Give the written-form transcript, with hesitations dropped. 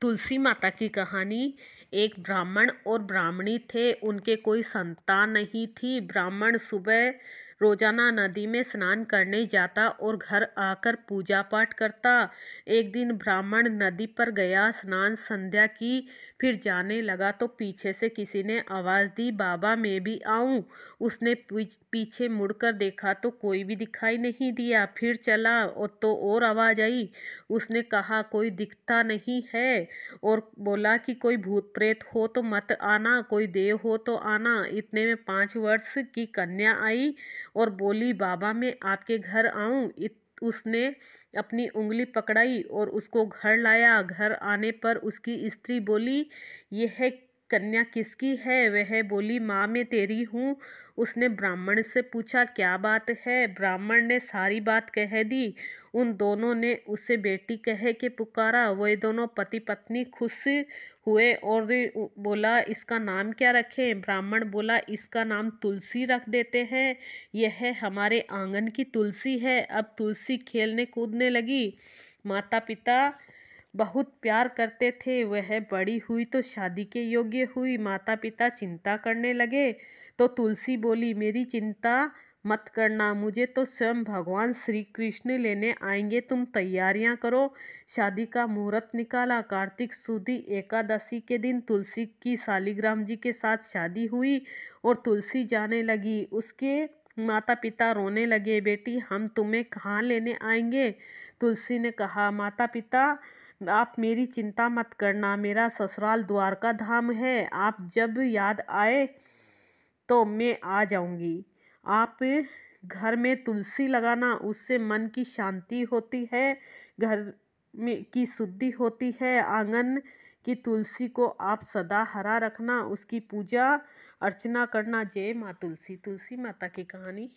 तुलसी माता की कहानी। एक ब्राह्मण और ब्राह्मणी थे। उनके कोई संतान नहीं थी। ब्राह्मण सुबह रोजाना नदी में स्नान करने जाता और घर आकर पूजा पाठ करता। एक दिन ब्राह्मण नदी पर गया, स्नान संध्या की, फिर जाने लगा तो पीछे से किसी ने आवाज़ दी, बाबा मैं भी आऊं। उसने पीछे मुड़कर देखा तो कोई भी दिखाई नहीं दिया। फिर चला और आवाज़ आई। उसने कहा कोई दिखता नहीं है और बोला कि कोई भूत प्रेत हो तो मत आना, कोई देव हो तो आना। इतने में 5 वर्ष की कन्या आई और बोली बाबा मैं आपके घर आऊं। उसने अपनी उंगली पकड़ाई और उसको घर लाया। घर आने पर उसकी स्त्री बोली यह कन्या किसकी है? वह बोली माँ मैं तेरी हूँ। उसने ब्राह्मण से पूछा क्या बात है? ब्राह्मण ने सारी बात कह दी। उन दोनों ने उसे बेटी कह के पुकारा। वे दोनों पति पत्नी खुश हुए और बोला इसका नाम क्या रखें? ब्राह्मण बोला इसका नाम तुलसी रख देते हैं, यह हमारे आंगन की तुलसी है। अब तुलसी खेलने कूदने लगी। माता पिता बहुत प्यार करते थे। वह बड़ी हुई तो शादी के योग्य हुई। माता पिता चिंता करने लगे तो तुलसी बोली मेरी चिंता मत करना, मुझे तो स्वयं भगवान श्री कृष्ण लेने आएंगे, तुम तैयारियां करो। शादी का मुहूर्त निकाला। कार्तिक शुद्ध एकादशी के दिन तुलसी की शालिग्राम जी के साथ शादी हुई और तुलसी जाने लगी। उसके माता पिता रोने लगे, बेटी हम तुम्हें कहाँ लेने आएंगे? तुलसी ने कहा माता पिता आप मेरी चिंता मत करना, मेरा ससुराल द्वारका धाम है। आप जब याद आए तो मैं आ जाऊंगी। आप घर में तुलसी लगाना, उससे मन की शांति होती है, घर में की शुद्धि होती है। आंगन की तुलसी को आप सदा हरा रखना, उसकी पूजा अर्चना करना। जय माँ तुलसी। तुलसी माता की कहानी।